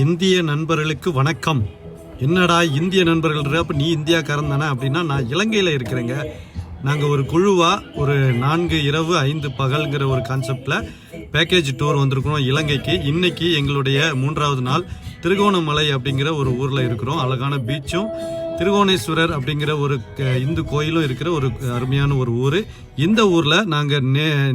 இந்திய நண்பர்களுக்கு வணக்கம். என்னடா இந்திய நண்பர்கள், அப்போ நீ இந்தியாக்காரன் தானே அப்படின்னா, நான் இலங்கையில் இருக்கிறேங்க. நாங்கள் ஒரு குழுவாக ஒரு 4 இரவு 5 பகல்ங்கிற ஒரு கான்செப்டில் பேக்கேஜ் டூர் வந்திருக்கிறோம் இலங்கைக்கு. இன்னைக்கு எங்களுடைய 3வது நாள். திருகோணமலை அப்படிங்கிற ஒரு ஊரில் இருக்கிறோம். அழகான பீச்சும் திருகோணேஸ்வரர் அப்படிங்கிற ஒரு இந்து கோயிலும் இருக்கிற ஒரு அருமையான ஒரு ஊர். இந்த ஊரில் நாங்கள்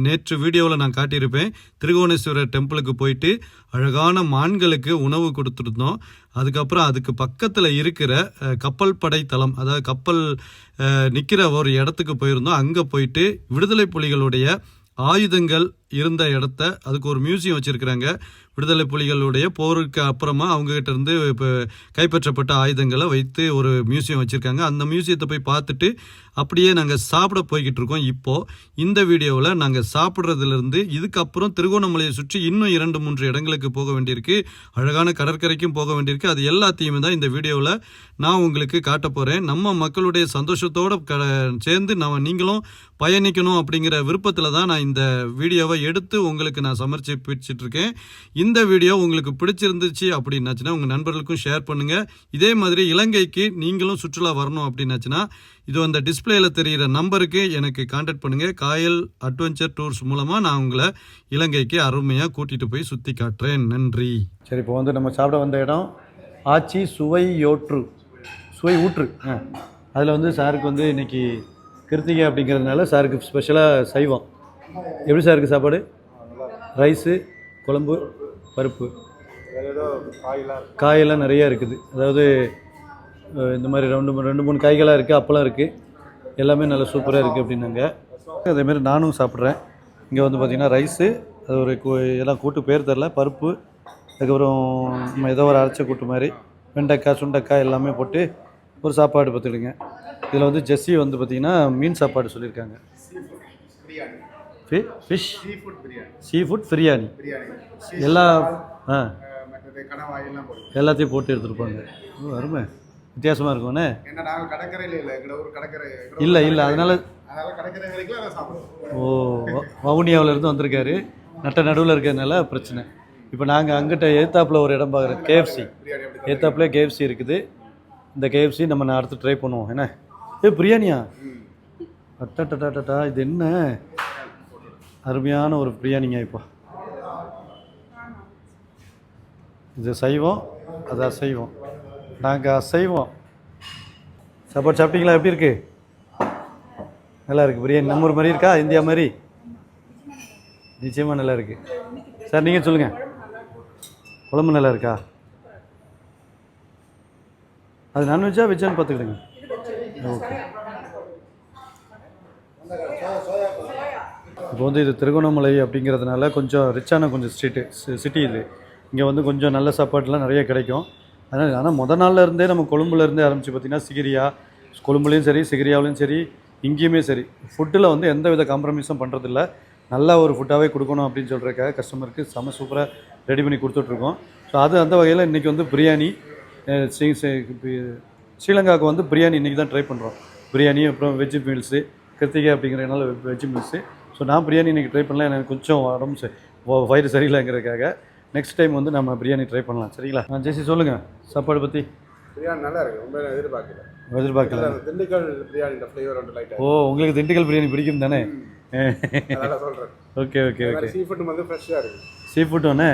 நேற்று வீடியோவில் நான் காட்டியிருப்பேன். திருகோணேஸ்வரர் டெம்பிளுக்கு போயிட்டு அழகான மான்களுக்கு உணவு கொடுத்துருந்தோம். அதுக்கப்புறம் அதுக்கு பக்கத்தில் இருக்கிற கப்பல் படை தளம், அதாவது கப்பல் நிற்கிற ஒரு இடத்துக்கு போயிருந்தோம். அங்கே போயிட்டு விடுதலை புலிகளுடைய ஆயுதங்கள் இருந்த இடத்த, அதுக்கு ஒரு மியூசியம் வச்சுருக்கிறாங்க. விடுதலை புலிகளுடைய போருக்கு அப்புறமா அவங்ககிட்ட இருந்து இப்போ கைப்பற்றப்பட்ட ஆயுதங்களை வைத்து ஒரு மியூசியம் வச்சுருக்காங்க. அந்த மியூசியத்தை போய் பார்த்துட்டு அப்படியே நாங்கள் சாப்பிட போய்கிட்டு இருக்கோம். இப்போது இந்த வீடியோவில் நாங்கள் சாப்பிட்றதுலேருந்து இதுக்கப்புறம் திருகோணமலையை சுற்றி இன்னும் 2-3 இடங்களுக்கு போக வேண்டியிருக்கு. அழகான கடற்கரைக்கும் போக வேண்டியிருக்கு. அது எல்லாத்தையுமே தான் இந்த வீடியோவில் நான் உங்களுக்கு காட்ட போகிறேன். நம்ம மக்களுடைய சந்தோஷத்தோடு சேர்ந்து நீங்களும் பயணிக்கணும் அப்படிங்கிற விருப்பத்தில் தான் நான் இந்த வீடியோவை எடுத்து உங்களுக்கு நான் சமர்ப்பிச்சிட்ருக்கேன். இந்த வீடியோ உங்களுக்கு பிடிச்சிருந்துச்சு அப்படின்னாச்சுன்னா உங்கள் நண்பர்களுக்கும் ஷேர் பண்ணுங்கள். இதே மாதிரி இலங்கைக்கு நீங்களும் சுற்றுலா வரணும் அப்படின்னாச்சுன்னா இது அந்த டிஸ்பிளேயில் தெரிகிற நம்பருக்கு எனக்கு கான்டாக்ட் பண்ணுங்கள். காயல் அட்வென்ச்சர் டூர்ஸ் மூலமாக நான் உங்களை இலங்கைக்கு அருமையாக கூட்டிகிட்டு போய் சுற்றி காட்டுறேன். நன்றி. சரி, இப்போ வந்து நம்ம சாப்பிட வந்த இடம் ஆச்சி சுவை ஊற்று. அதில் வந்து சாருக்கு வந்து இன்றைக்கி கிருத்திகை அப்படிங்கிறதுனால சாருக்கு ஸ்பெஷலாக சைவம். எப்படி சார் இருக்குது சாப்பாடு? ரைஸு, குழம்பு, பருப்பு, காயெல்லாம் நிறையா இருக்குது. அதாவது இந்த மாதிரி 2-3 காய்களாக இருக்குது, அப்பளம் இருக்குது, எல்லாமே நல்லா சூப்பராக இருக்குது அப்படின்னாங்க. அதேமாரி நானும் சாப்பிட்றேன். இங்கே வந்து பார்த்திங்கன்னா ரைஸு, அது ஒரு எல்லாம் கூட்டு பேர் தெரில, பருப்பு, அதுக்கப்புறம் நம்ம ஏதோ ஒரு அரைச்ச கூட்டு மாதிரி, வெண்டைக்காய், சுண்டைக்காய் எல்லாமே போட்டு ஒரு சாப்பாடு பார்த்துடுங்க. இதில் வந்து ஜெஸ்ஸி வந்து பார்த்திங்கன்னா மீன் சாப்பாடு சொல்லியிருக்காங்க. ஃபிஷ் சீஃபுட் பிரியாணி எல்லாத்தையும் போட்டு எடுத்துருப்பாங்க. அருமை, வித்தியாசமாக இருக்கும்ண்ணே. இல்லை அதனால் வவுனியாவிலேருந்து வந்திருக்காரு. நடுவில் இருக்கிறதுனால பிரச்சனை. இப்போ நாங்கள் அங்கிட்ட எதிர்த்தாப்பில் ஒரு இடம் பார்க்குறோம், KFC. எதிர்த்தாப்புல KFC இருக்குது. இந்த KFC நம்ம அடுத்து ட்ரை பண்ணுவோம். என்ன பிரியாணியா? அட்டா, இது என்ன அருமையான ஒரு பிரியாணிங்க. இப்போ இது சைவம், அது அசைவம். நாங்கள் அசைவம். சாப்பாடு சாப்பிட்டீங்களா? எப்படி இருக்குது? நல்லா இருக்குது பிரியாணி. நம்ம ஊர் மாதிரி இருக்கா? இந்தியா மாதிரி? நிச்சயமாக நல்லா இருக்குது. சார் நீங்கள் சொல்லுங்கள், குழம்பு நல்லா இருக்கா? அது நான்வெஜ்ஜா வெஜ்ஜான்னு பார்த்துக்கிடுங்க. ஓகே. இப்போ வந்து இது திருகோணமலை அப்படிங்கிறதுனால கொஞ்சம் ரிச்சான சிட்டி இது. இங்கே வந்து கொஞ்சம் நல்ல சாப்பாடுலாம் நிறைய கிடைக்கும். ஆனால் முதல் நாளில் இருந்தே நம்ம கொழும்புலேருந்தே ஆரம்பித்து பார்த்திங்கன்னா சிகிரியா, கொழும்புலேயும் சரி, சிகிரியாவிலையும் சரி, இங்கேயுமே சரி, ஃபுட்டில் வந்து எந்த வித காம்ப்ரமைஸும் பண்ணுறதில்ல. நல்ல ஒரு ஃபுட்டாகவே கொடுக்கணும் அப்படின்னு சொல்கிறதுக்காக கஸ்டமருக்கு சூப்பராக ரெடி பண்ணி கொடுத்துட்ருக்கோம். ஸோ அந்த வகையில் இன்றைக்கி வந்து பிரியாணி, ஸ்ரீலங்காவுக்கு வந்து பிரியாணி இன்றைக்கி தான் ட்ரை பண்ணுறோம். பிரியாணி, அப்புறம் வெஜ்ஜு மீல்ஸு, கிருத்திகை அப்படிங்கிறதுனால வெஜ்ஜு மீல்ஸு. ஸோ நான் பிரியாணி இன்றைக்கி ட்ரை பண்ணலாம். எனக்கு கொஞ்சம் உடம்பு வயிறு சரியில்லைங்கிறதுக்காக நெக்ஸ்ட் டைம் வந்து நம்ம பிரியாணி ட்ரை பண்ணலாம். சரிங்களா? ஜெசி சொல்லுங்கள் சாப்பாடு பற்றி. பிரியாணி நல்லா இருக்குது. ரொம்ப எதிர்பார்க்கல. திண்டுக்கல் பிரியாணி ஃப்ளேவர் வந்து லைட்டாக. ஓ, உங்களுக்கு திண்டுக்கல் பிரியாணி பிடிக்கும் தானே? நல்லா சொல்கிறேன். ஓகே. சீ ஃபுட் வந்து ஃப்ரெஷ்ஷாக இருக்குது. சீ ஃபுட் ஒன்று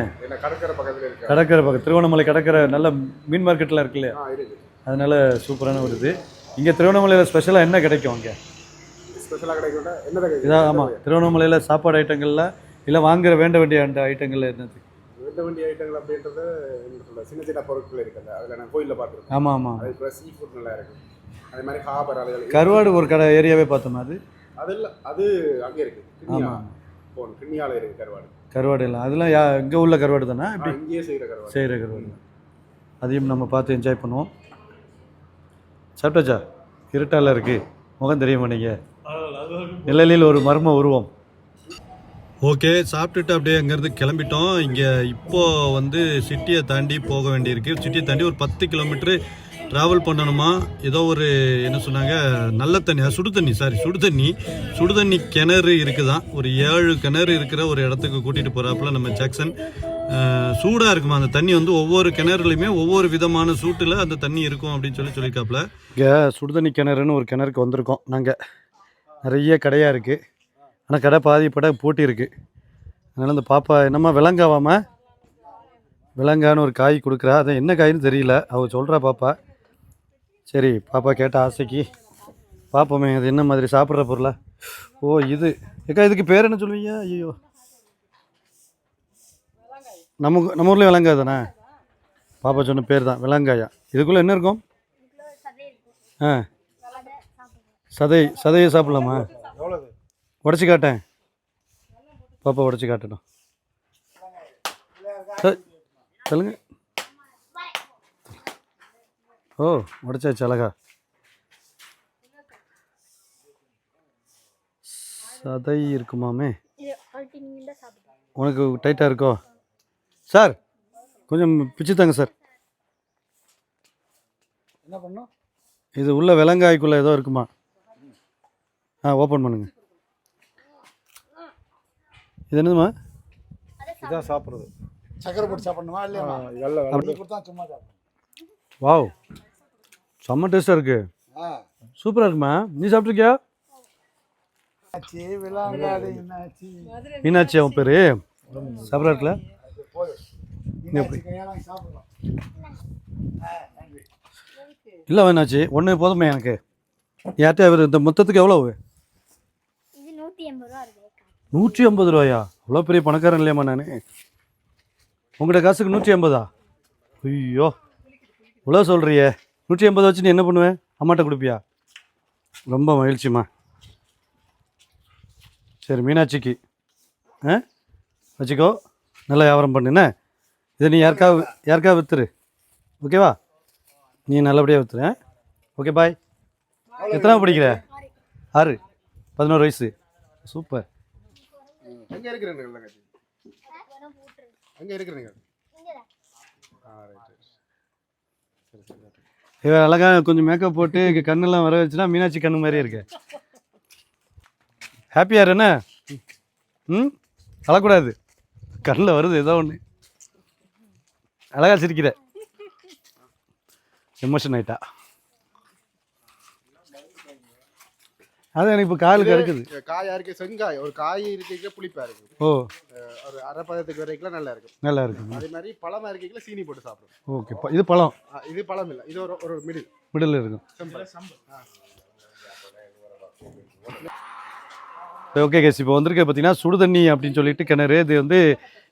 கடற்கரை பக்கத்தில் இருக்குது. கடற்கரை பக்கம், திருவண்ணாமலை கடற்கரை நல்ல மீன் மார்க்கெட்டில் இருக்கு இல்லையா? இருக்குது. அதனால சூப்பரான ஒரு இது. இங்கே திருவண்ணாமலையில் ஸ்பெஷலாக என்ன கிடைக்கும்? இங்கே ஸ்பெஷலாக கிடைக்கும் என்ன இதான். ஆமாம், திருவண்ணாமலையில் சாப்பாடு ஐட்டங்களில் இல்லை வாங்குற வேண்ட வேண்டிய அந்த ஐட்டங்கள் என்னது? வேண்ட வேண்டிய ஐட்டங்கள் அப்படின்றது சின்ன பொருட்கள் இருக்குது. அதில் நான் கோயிலில் பார்த்துருக்கேன். ஆமாம். அது சீ ஃபுட் நல்லா இருக்குது. அதே மாதிரி ஹாபர் அலைகள், கருவாடு ஒரு கடை ஏரியாவே பார்த்தோம். அது அங்கே இருக்குது. ஆமாம், கிண்ணியாவில் இருக்குது கருவாடு எல்லாம். அதெல்லாம் இங்கே உள்ள கருவாடு தானே? இப்படி இங்கேயே செய்கிற கருவாடு. அதையும் நம்ம பார்த்து என்ஜாய் பண்ணுவோம். சாப்பிட்டாச்சா? இருட்டால இருக்குது, முகம் தெரியுமா? நீங்கள் நிழலில் ஒரு மர்ம உருவம். ஓகே, சாப்பிட்டுட்டு அப்படியே அங்கேருந்து கிளம்பிட்டோம். இங்கே இப்போது வந்து சிட்டியை தாண்டி போக வேண்டியிருக்கு. சிட்டியை தாண்டி ஒரு 10 கிலோமீட்டரு ட்ராவல் பண்ணணுமா. ஏதோ ஒரு என்ன சொன்னாங்க, நல்ல தண்ணி, சுடு தண்ணி கிணறு இருக்குதான். ஒரு 7 கிணறு இருக்கிற ஒரு இடத்துக்கு கூட்டிகிட்டு போகிறாப்புல நம்ம ஜாக்சன். சூடாக இருக்குமா அந்த தண்ணி வந்து ஒவ்வொரு கிணறுலையுமே ஒவ்வொரு விதமான சூட்டில் அந்த தண்ணி இருக்கும் அப்படின்னு சொல்லியிருக்காப்புல. இங்கே சுடுதண்ணி கிணறுன்னு ஒரு கிணறுக்கு வந்திருக்கோம் நாங்கள். நிறைய கடையாக இருக்குது, ஆனால் கடை பாதி படம் பூட்டி இருக்குது. அதனால் இந்த பாப்பா என்னம்மா விலங்காவாம விலங்கான்னு ஒரு காய் கொடுக்குறா. அது என்ன காயின்னு தெரியல, அவள் சொல்கிறா பாப்பா. சரி பாப்பா கேட்ட ஆசைக்கு பார்ப்போமே அது என்ன மாதிரி சாப்பிட்ற பொருளா. ஓ இது ஏக்கா, இதுக்கு பேர் என்ன சொல்லுவீங்க? ஐயோ, நம்ம ஊர்லேயும் விலங்காய் தானே? பாப்பா சொன்ன பேர் தான் விலங்காயா. இதுக்குள்ளே என்ன இருக்கும்? ஆ, சதையை சாப்பிட்லாமா? உடச்சி காட்டேன், பாப்பா உடச்சி காட்டணும். சொல்லுங்க. ஓ உடச்சாச்சு அழகா. சதை இருக்குமாமே. உனக்கு டைட்டாக இருக்கோ? சார் கொஞ்சம் பிச்சு தாங்க சார். என்ன பண்ணோம்? இது உள்ள விலங்காய்க்குள்ளே ஏதோ இருக்குமா? ஓப்பன் பண்ணுங்க. இது என்னதுமா? இதான் சாப்பிட்றது. சக்கரை போட்டு சாப்பிடணுமா இல்லையா? அப்படி கொடுத்தா சும்மா சாப்பிடணும். வாவ், செம்ம டேஸ்ட்டாக இருக்குது, சூப்பராக இருக்குமா. நீ சாப்பிட்ருக்கியா? மீனாட்சி அவன் பேர். சாப்பிட்றா இருக்குல்ல? இல்லை மீனாட்சி ஒன்று போதுமே எனக்கு. யார்கிட்ட இந்த மொத்தத்துக்கு எவ்வளோ? 150 ரூபாயா? அவ்வளோ பெரிய பணக்காரன் இல்லையாம்மா நான். உங்கள்கிட்ட காசுக்கு 150? ஐயோ இவ்வளோ சொல்கிறியே. 150 வச்சு நீ என்ன பண்ணுவேன்? அம்மாட்ட கொடுப்பியா? ரொம்ப மகிழ்ச்சிம்மா. சரி மீனாட்சிக்கு வச்சுக்கோ, நல்லா வியாபாரம் பண்ணுண்ணே. இதை நீ யாருக்கா விற்றுரு, ஓகேவா? நீ நல்லபடியாக விற்றுரு. Okay bye. எத்தனாவது படிக்கிற? 6, 11 வயசு. சூப்பர். அங்கே இருக்கிறேன், அங்கே இருக்கிறீங்க. இவன் அழகாக கொஞ்சம் மேக்கப் போட்டு கண்ணெல்லாம் வர வச்சுன்னா மீனாட்சி கண்ணு மாதிரியே இருக்கு. ஹாப்பியாக என்ன? அழக்கூடாது, கண்ணில் வருது ஏதோ ஒன்று. அழகா சிரிக்கிற, எமோஷன் ஆயிட்டா. அது எனக்கு இப்போ காலுக்கு இருக்குது. காயா இருக்கு, செங்காய் ஒரு காய் இருக்க புளிப்பா இருக்கு. ஓ, ஒரு அரை பதத்துக்கு வரைக்கும் நல்லா இருக்கும். நல்லா இருக்கும். அதே மாதிரி பழமா இருக்கையில சீனி போட்டு சாப்பிடும். ஓகே, இது பழம். இது பழம் இல்லை, இது ஒரு மிடில் இருக்கும். ஓகே கேஸ், இப்போ வந்திருக்க பார்த்தீங்கன்னா சுடுதண்ணி அப்படின்னு சொல்லிட்டு கிணறு. இது வந்து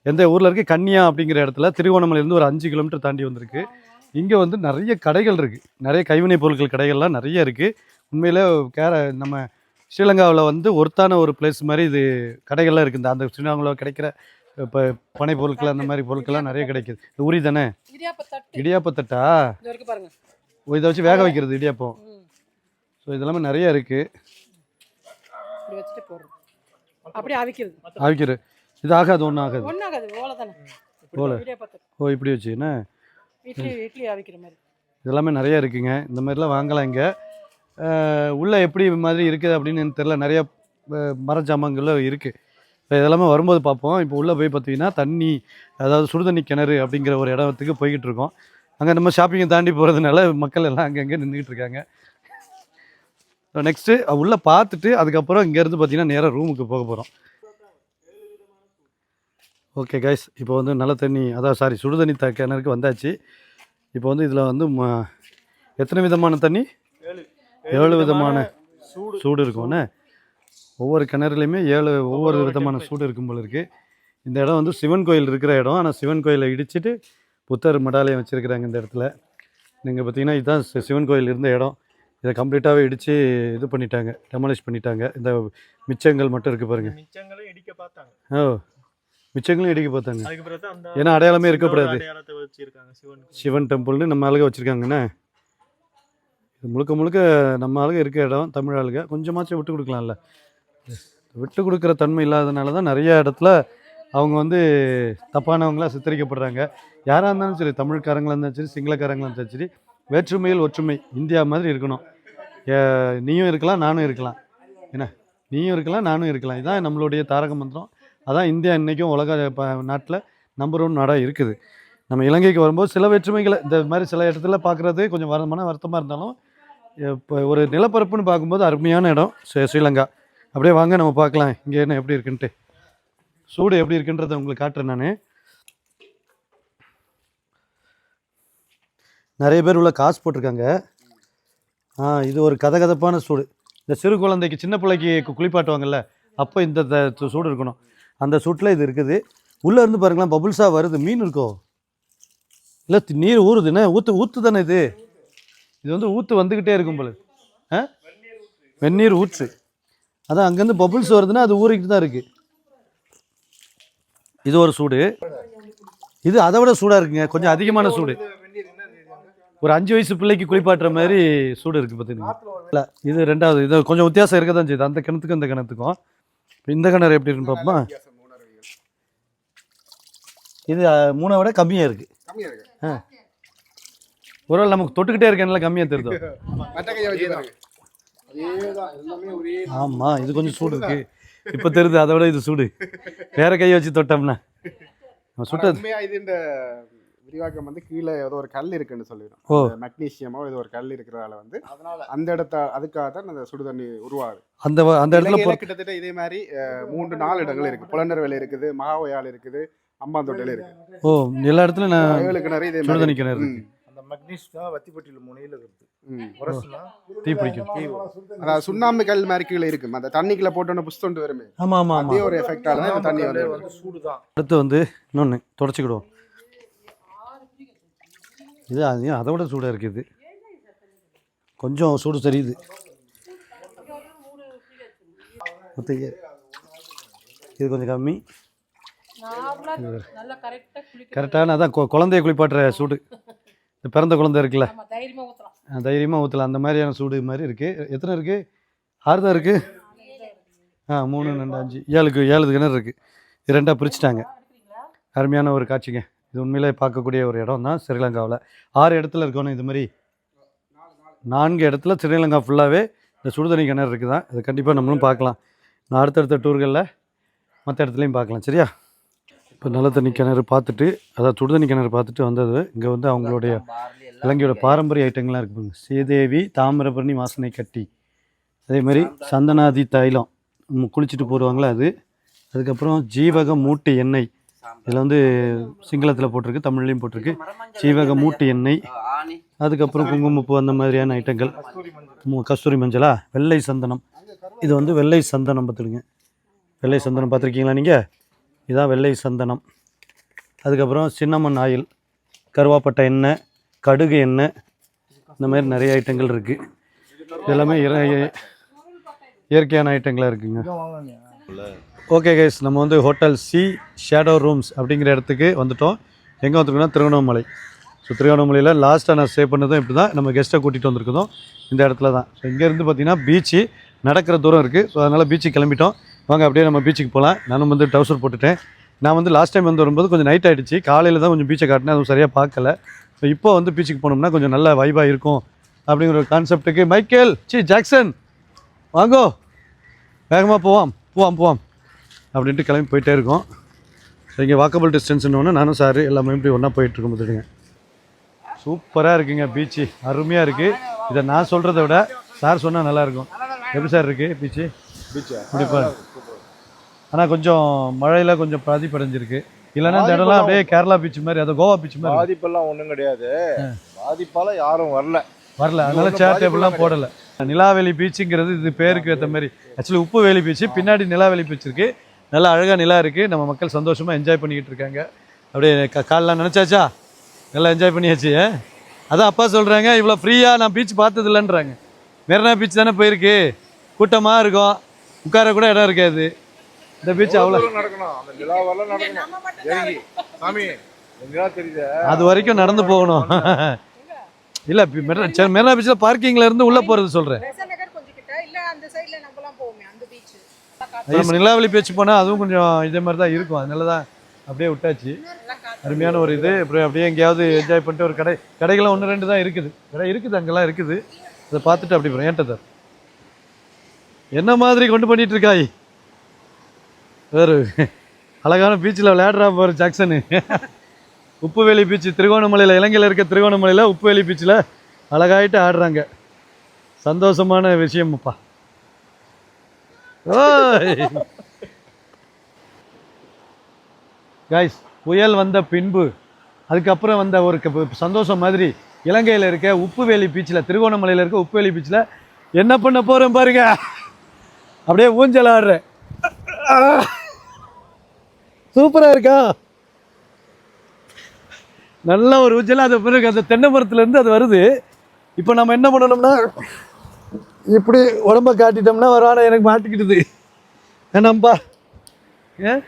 எந்த ஊரில் இருக்குது? கன்னியா அப்படிங்கிற இடத்துல, திருவோணமலையிலேருந்து ஒரு 5 கிலோமீட்டர் தாண்டி வந்திருக்கு. இங்கே வந்து நிறைய கடைகள் இருக்குது, நிறைய கைவினைப் பொருட்கள் கடைகள்லாம் நிறைய இருக்குது. உண்மையில் நம்ம ஸ்ரீலங்காவில் வந்து ஒருத்தான ஒரு பிளேஸ் மாதிரி இது கடைகள்லாம் இருக்குது. அந்த ஸ்ரீலங்காவில் கிடைக்கிற இப்போ பனை பொருட்கள் அந்த மாதிரி பொருட்கள்லாம் நிறைய கிடைக்குது. இது உரி தானே? இடியாப்பத்தட்டா? இதை வச்சு வேக வைக்கிறது இடியாப்பம். ஸோ இதெல்லாமே நிறைய இருக்குது. ஆவிக்கிறது இது ஆகாது, ஒன்றும் ஆகாது. ஓலை. ஓ இப்படி வச்சு என்ன இதெல்லாமே நிறைய இருக்குங்க. இந்த மாதிரிலாம் வாங்கலாம் இங்கே. உள்ளே எப்படி மாதிரி இருக்குது அப்படின்னு எனக்கு தெரில. நிறைய மரச்சாமான்களும் இருக்குது. இப்போ இதெல்லாமே வரும்போது பார்ப்போம். இப்போ உள்ளே போய் பார்த்தீங்கன்னா தண்ணி, அதாவது சுடுதண்ணி கிணறு அப்படிங்கிற ஒரு இடத்துக்கு போய்கிட்டு இருக்கோம். அங்கே நம்ம ஷாப்பிங்கை தாண்டி போகிறதுனால மக்கள் எல்லாம் அங்கங்கே நின்றுக்கிட்டு இருக்காங்க. நெக்ஸ்ட்டு உள்ளே பார்த்துட்டு அதுக்கப்புறம் இங்கேருந்து பார்த்தீங்கன்னா நேராக ரூமுக்கு போக போகிறோம். ஓகே கைஸ், இப்போ வந்து நல்ல தண்ணி, அதாவது சுடுதண்ணி கிணறுக்கு வந்தாச்சு. இப்போ வந்து இதில் வந்து எத்தனை விதமான தண்ணி? 7 விதமான சூடு இருக்கும்ண்ணே. ஒவ்வொரு கிணறுலையுமே ஒவ்வொரு விதமான சூடு இருக்கும் போல இருக்குது. இந்த இடம் வந்து சிவன் கோயில் இருக்கிற இடம். ஆனால் சிவன் கோயிலை இடிச்சிட்டு புத்தர் மடாலயம் வச்சுருக்கிறாங்க இந்த இடத்துல. நீங்கள் பார்த்தீங்கன்னா இதுதான் சிவன் கோயில் இருந்த இடம். இதை கம்ப்ளீட்டாகவே இடித்து இது பண்ணிட்டாங்க, டெமாலிஷ் பண்ணிட்டாங்க. இந்த மிச்சங்கள் மட்டும் இருக்குது பாருங்கள். மிச்சங்களும் இடிக்க பார்த்தாங்க. மிச்சங்களும் இடிக்க பார்த்தாங்க. ஏன்னா அடையாளமே இருக்கக்கூடாது. சிவன் டெம்பிள்னு நம்ம ஆளுக வச்சுருக்காங்கண்ணே. இது முழுக்க முழுக்க நம்ம ஆளுக இருக்க இடம். தமிழ் ஆளுக கொஞ்சமாச்சும் விட்டு கொடுக்கலாம்ல. விட்டு கொடுக்குற தன்மை இல்லாதனால தான் நிறைய இடத்துல அவங்க வந்து தப்பானவங்களாக சித்தரிக்கப்படுறாங்க. யாராக இருந்தாலும் சரி, தமிழ்காரங்களாக இருந்தாலும் சரி, சிங்களக்காரங்களாக இருந்தாலும் சரி, வேற்றுமையில் ஒற்றுமை. இந்தியா மாதிரி இருக்கணும். நீயும் இருக்கலாம், நானும் இருக்கலாம். என்ன, நீயும் இருக்கலாம், நானும் இருக்கலாம். இதுதான் நம்மளுடைய தாரக மந்திரம். அதான் இந்தியா இன்றைக்கும் உலக நாட்டில் நம்பர் 1 நாடாக இருக்குது. நம்ம இலங்கைக்கு வரும்போது சில வேற்றுமைகளை இந்த மாதிரி சில இடத்துல பார்க்குறது கொஞ்சம் மன வருத்தமாக இருந்தாலும் இப்போ ஒரு நிலப்பரப்புன்னு பார்க்கும்போது அருமையான இடம் ஸ்ரீலங்கா. அப்படியே வாங்க நம்ம பார்க்கலாம் இங்கே என்ன எப்படி இருக்குன்ட்டு, சூடு எப்படி இருக்குன்றதை உங்களுக்கு காட்டுறேன். நான் நிறைய பேர் உள்ள காசு போட்டிருக்காங்க. இது ஒரு கதகதப்பான சூடு. இந்த சிறு குழந்தைக்கு சின்ன பிள்ளைக்கு குளிப்பாட்டுவாங்கல்ல, அப்போ இந்த சூடு இருக்கணும். அந்த சூட்டில் இது இருக்குது. உள்ளே இருந்து பாருங்களேன், பபுள்ஸாக வருது. மீன் இருக்கோ இல்லை நீர் ஊறுதுண்ணே, ஊற்று தானே இது. இது வந்து ஊற்று வந்துக்கிட்டே இருக்கும் போல. வெந்நீர் ஊற்று. அதான் அங்கேருந்து பபுள்ஸ் வருதுன்னா அது ஊறிக்கிட்டு தான் இருக்குது. இது ஒரு சூடு. இது அதை விட சூடாக இருக்குங்க, கொஞ்சம் அதிகமான சூடு. ஒரு 5 வயசு பிள்ளைக்கு குளிப்பாட்டுற மாதிரி சூடு இருக்குது பார்த்தீங்கன்னா. இல்லை இது 2வது. இது கொஞ்சம் வித்தியாசம் இருக்க தான் செய்யுது அந்த கிணத்துக்கும் இந்த கிணத்துக்கும். இப்போ இந்த கிணறு எப்படி இருக்குன்னு பார்ப்போமா. இது 3 விட கம்மியாக இருக்குது. ஒருவேளை நமக்கு தொட்டுக்கிட்டே இருக்கேன்ல கம்மியாக தெரியுதோ. ஆமாம், இது கொஞ்சம் சூடு இருக்குது. இப்போ தெரியுது அதை விட இது சூடு. வேற கையை வச்சு தொட்டோம்னா சுட்டது. விரிவாக்கம் வந்து கீழே ஏதோ ஒரு கல் இருக்குன்னு சொல்லிடும். மெக்னீசியமோ ஏதோ ஒரு கல் இருக்கிறதால வந்து அந்த இடத்த அதுக்காக தான் அந்த சுடு தண்ணி உருவாகுது. அந்த இடத்துல கிட்டத்தட்ட இதே மாதிரி 3-4 இடங்கள் இருக்கு. புலனர்வேல இருக்குது, மகாவயால் இருக்குது, அம்பாந்தோட்டையில இருக்கு. எல்லா இடத்துல நான் 7 கிணறு இதே சுடு தண்ணி கிணறு இருக்கு. அந்த மக்னீசியம் வத்திப்பட்டியில் முனையில் இருக்குது. தீ பிடிக்கும். அதாவது சுண்ணாம்பு கல் மாதிரி கீழே இருக்கு. அந்த தண்ணிக்குள்ள போட்டோன்னு புஷ்டொண்டு வருமே. ஆமாம். அதே ஒரு எஃபெக்டால தான் தண்ணி வந்து சூடு தான். அடுத்து வந்து இன்னொன்று தொடச்சிக்கிடுவோம். இது அதை விட சூடாக இருக்குது. கொஞ்சம் சூடு தெரியுது. இது கொஞ்சம் கம்மி. கரெக்டான அதான் குழந்தைய குளிப்பாட்டுற சூடு. இந்த பிறந்த குழந்தை இருக்குல்ல, தைரியமாக ஊற்றலாம். அந்த மாதிரியான சூடு மாதிரி இருக்குது. எத்தனை இருக்குது? 6 தான் இருக்குது. 3, 2, 5, 7 கிணறு இருக்குது. இது 2ஆக பிரிச்சுட்டாங்க. அருமையான ஒரு காட்சிங்க. இது உண்மையிலே பார்க்கக்கூடிய ஒரு இடம் தான் ஸ்ரீலங்காவில். 6 இடத்துல இருக்கணும். இது மாதிரி 4 இடத்துல ஸ்ரீலங்கா ஃபுல்லாகவே இந்த சுடுதண்ணி கிணறு இருக்குது தான். இது கண்டிப்பாக நம்மளும் பார்க்கலாம். நான் அடுத்தடுத்த டூர்களில் மற்ற இடத்துலையும் பார்க்கலாம். சரியா? இப்போ நல்ல தண்ணி கிணறு பார்த்துட்டு, அதாவது சுடுதண்ணி கிணறு பார்த்துட்டு வந்தது. இங்கே வந்து அவங்களுடைய இலங்கையோட பாரம்பரிய ஐட்டங்கள்லாம் இருக்குங்க. ஸ்ரீதேவி தாமிரபரணி வாசனை கட்டி, அதேமாதிரி சந்தனாதி தைலம் குளிச்சுட்டு போடுவாங்களே அது. அதுக்கப்புறம் ஜீவக மூட்டு எண்ணெய். இதில் வந்து சிங்களத்தில் போட்டிருக்கு, தமிழ்லையும் போட்டிருக்கு. ஜீவக மூட்டு எண்ணெய், அதுக்கப்புறம் குங்குமப்பூ, அந்த மாதிரியான ஐட்டங்கள். கஸ்தூரி மஞ்சளா, வெள்ளை சந்தனம். இது வந்து வெள்ளை சந்தனம் பார்த்துருங்க. வெள்ளை சந்தனம் பார்த்துருக்கீங்களா நீங்கள்? இதான் வெள்ளை சந்தனம். அதுக்கப்புறம் சின்னமன் ஆயில், கருவாப்பட்டை எண்ணெய், கடுகு எண்ணெய், இந்த மாதிரி நிறைய ஐட்டங்கள் இருக்குது. எல்லாமே இயற்கையான ஐட்டங்களாக இருக்குங்க. ஓகே கைஸ், நம்ம வந்து ஹோட்டல் சி ஷேடோ ரூம்ஸ் அப்படிங்கிற இடத்துக்கு வந்துட்டோம். எங்கே வந்துருக்கோம்னா திருவண்ணாமலை. ஸோ திருவண்ணாமலையில் லாஸ்ட்டாக நான் ஸ்டே பண்ணதும் இப்படி தான். நம்ம கெஸ்ட்டை கூட்டிகிட்டு வந்திருக்கோம் இந்த இடத்துல தான். ஸோ இங்கேருந்து பார்த்திங்கன்னா பீச்சு நடக்கிற தூரம் இருக்குது. ஸோ அதனால் பீச்சுக்கு கிளம்பிட்டோம். வாங்க அப்படியே நம்ம பீச்சுக்கு போகலாம். நானும் வந்து டவுசர் போட்டுட்டேன். நான் வந்து லாஸ்ட் டைம் வந்து வரும்போது கொஞ்சம் நைட் ஆகிடுச்சு. காலையில் தான் கொஞ்சம் பீச்சை காட்டினேன், அதுவும் சரியாக பார்க்கல. ஸோ இப்போ வந்து பீச்சுக்கு போனோம்னா கொஞ்சம் நல்ல வைபாக இருக்கும் அப்படிங்கிற ஒரு கான்செப்ட்டுக்கு மைக்கேல் ஜாக்சன் வாங்கோ, வேகமாக போவாம் அப்படின்ட்டு கிளம்பி போயிட்டே இருக்கோம். ஸோ இங்கே வாக்கபிள் டிஸ்டன்ஸ்னு நானும் சார் எல்லாமே இப்படி ஒன்றா போயிட்டுருக்கோம். பார்த்துடுங்க, சூப்பராக இருக்குங்க பீச்சு, அருமையாக இருக்குது. இதை நான் சொல்கிறத விட சார் சொன்னால் நல்லாயிருக்கும். எப்படி சார் இருக்குது பீச்சு? கண்டிப்பாக. ஆனால் கொஞ்சம் மழையில் கொஞ்சம் பாதிப்படைஞ்சிருக்கு. இல்லைன்னா இந்த இடம்லாம் அப்படியே கேரளா பீச் மாதிரி, அது கோவா பீச் மாதிரி. பாதிப்பெல்லாம் ஒன்றும் கிடையாது. பாதிப்பால் யாரும் வரல. அதனால சேர் டேபிள்லாம் போடலை. நிலாவெளி பீச்சுங்கிறது இது பேருக்கு ஏற்ற மாதிரி. ஆக்சுவலி உப்பு வேலி பீச்சு, பின்னாடி நிலாவெளி பீச் இருக்குது. நல்லா அழகாக நிலா இருக்குது. நம்ம மக்கள் சந்தோஷமாக என்ஜாய் பண்ணிக்கிட்டு இருக்காங்க. அப்படியே காலெலாம் நினச்சாச்சா, நல்லா என்ஜாய் பண்ணியாச்சு. அதான் அப்பா சொல்கிறாங்க, இவ்வளோ ஃப்ரீயாக நான் பீச் பார்த்தது இல்லைன்றாங்க. மெரினா பீச் தானே போயிருக்கு, கூட்டமாக இருக்கும், உட்கார கூட இடம் இருக்காது. இந்த பீச் அவ்வளோ நடக்கணும், அந்த நிலாவெல்லாம் நடக்கணும். சாமி தெரியுது, அது வரைக்கும் நடந்து போகணும். இல்லை, மெரினா பீச்சில் பார்க்கிங்கில் இருந்து உள்ளே போகிறது சொல்கிறேன். நம்ம நிலாவெளி பீச் போனால் அதுவும் கொஞ்சம் இதே மாதிரி தான் இருக்கும். அதனால தான் அப்படியே விட்டாச்சு. அருமையான ஒரு இது. அப்புறம் அப்படியே எங்கேயாவது என்ஜாய் பண்ணிட்டு ஒரு கடைகள்லாம் 1-2 தான் இருக்குது. அங்கெல்லாம் இருக்குது. அதை பார்த்துட்டு அப்படி போகிறோம். ஏன்ட்ட சார் என்ன மாதிரி கொண்டு பண்ணிட்டு இருக்காய் வேறு அழகான பீச்சில் விளையாடுறா போகிற ஜாக்சனு. உப்புவேலி பீச் திருகோணமலையில், இலங்கையில் இருக்க திருகோணமலையில் உப்புவேலி பீச்சில் அழகாயிட்டு ஆடுறாங்க. சந்தோஷமான விஷயம்ப்பா. ஓய் காய்ஸ், புயல் வந்த பின்பு அதுக்கப்புறம் வந்த ஒரு சந்தோஷம் மாதிரி இலங்கையில் இருக்க உப்புவேலி பீச்சில், திருகோணமலையில் இருக்க உப்புவேலி பீச்சில் என்ன பண்ண போகிறேன் பாருங்க. அப்படியே ஊஞ்சல் ஆடுறேன். சூப்பராக இருக்கா? நல்ல ஒரு ஊஞ்சல். அது பிறகு அந்த தென்னை மரத்துலேருந்து அது வருது. இப்போ நம்ம என்ன பண்ணணும்னா இப்படி உடம்ப காட்டிட்டோம்னா வரான எனக்கு மாட்டிக்கிட்டுது. என்னப்பா ஏன்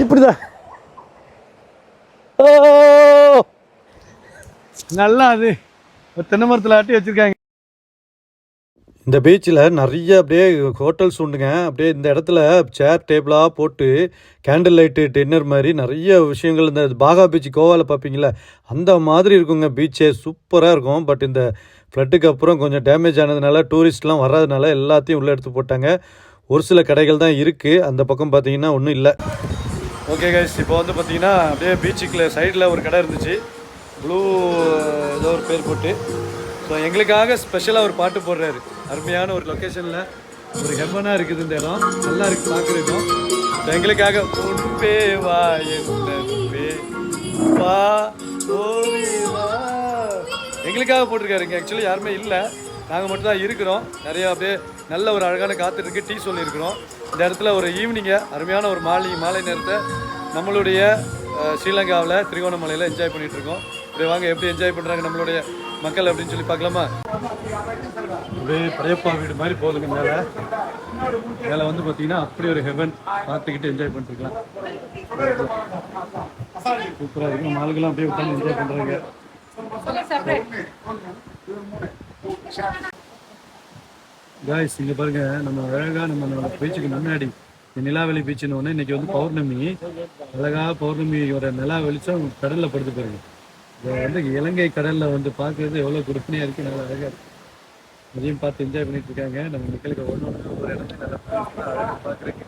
இப்படிதான்? ஓ நல்லா அது தென்னை மரத்தில் ஆட்டி வச்சுருக்காங்க. இந்த பீச்சில் நிறைய அப்படியே ஹோட்டல்ஸ் உண்டுங்க. அப்படியே இந்த இடத்துல சேர் டேபிளாக போட்டு கேண்டில் லைட்டு டின்னர் மாதிரி நிறைய விஷயங்கள், இந்த பாகா பீச் கோவாவில் பார்ப்பீங்களா அந்த மாதிரி இருக்குங்க. பீச்சே சூப்பராக இருக்கும். பட் இந்த ஃப்ளட்டுக்கு அப்புறம் கொஞ்சம் டேமேஜ் ஆனதுனால, டூரிஸ்ட்லாம் வராதனால எல்லாத்தையும் உள்ளே எடுத்து போட்டாங்க. ஒரு சில கடைகள் தான் இருக்குது. அந்த பக்கம் பார்த்தீங்கன்னா ஒன்றும் இல்லை. ஓகே கைஸ், இப்போ வந்து பார்த்தீங்கன்னா அப்படியே பீச்சுக்குள்ள சைடில் ஒரு கடை இருந்துச்சு, ப்ளூ ஏதோ ஒரு பேர் போட்டு. ஸோ எங்களுக்காக ஸ்பெஷலாக ஒரு பாட்டு போடுறாரு. அருமையான ஒரு லொக்கேஷனில் ஒரு ஹெவனாக இருக்குது இந்த இடம். நல்லா இருக்குது பார்க்குறதுக்கும். ஸோ எங்களுக்காக உன்பே வா என்பே வா ஓவி வா எங்களுக்காக போட்டிருக்காருங்க. ஆக்சுவலி யாருமே இல்லை, நாங்கள் மட்டும் தான் இருக்கிறோம். நிறைய அப்படியே நல்ல ஒரு அழகான காற்று இருக்குது. டீ சொல்லியிருக்கிறோம். இந்த இடத்துல ஒரு ஈவினிங்கை அருமையான ஒரு மாலை நேரத்தை நம்மளுடைய ஸ்ரீலங்காவில் திருகோணமலையில் என்ஜாய் பண்ணிகிட்ருக்கோம். அப்படியே வாங்க எப்படி என்ஜாய் பண்ணுறாங்க நம்மளுடைய மக்கள் அப்படின்னு சொல்லி பார்க்கலாமா? அப்படியே படையப்பா வீடு மாதிரி போகுதுங்க. மேலே வந்து பார்த்தீங்கன்னா அப்படி ஒரு ஹெவன் பார்த்துக்கிட்டு என்ஜாய் பண்ணிருக்கலாம். சூப்பராக இருக்கும். ஆளுங்கெல்லாம் அப்படியே உட்காந்து என்ஜாய் பண்ணுறாங்க. காய்ஸ், இங்கே பாருங்க, நம்ம அழகாக நம்ம பீச்சுக்கு முன்னாடி நிலாவெளி பீச்சுன்னு ஒன்று. இன்னைக்கு வந்து பௌர்ணமி. அழகாக பௌர்ணமியோட நிலா வெளிச்சம் கடலில் படுத்து பாருங்க. இதை வந்து இலங்கை கடலில் வந்து பார்க்குறது எவ்வளோ குடுப்பனையாக இருக்குது, நல்லா அழகாக இருக்குது. அதையும் பார்த்து என்ஜாய் பண்ணிட்டு இருக்காங்க நம்ம மக்களுக்கு. ஒவ்வொரு இடத்துல நல்லா பார்க்குறதுக்கு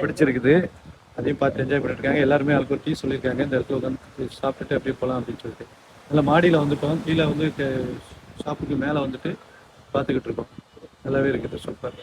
பிடிச்சிருக்குது. அதையும் பார்த்து என்ஜாய் பண்ணிட்டு இருக்காங்க. எல்லாருமே ஆளுக்கு ஒரு டீ சொல்லியிருக்காங்க. இந்த இடத்துல உட்காந்து சாப்பிட்டுட்டு அப்படியே போகலாம் அப்படின்னு சொல்லிட்டு நல்லா மாடியில் வந்துட்டோம். கீழே வந்து ஷாப்புக்கு மேலே வந்துட்டு பார்த்துக்கிட்டு இருக்கோம். நல்லாவே இருக்குது. சூப்பர்.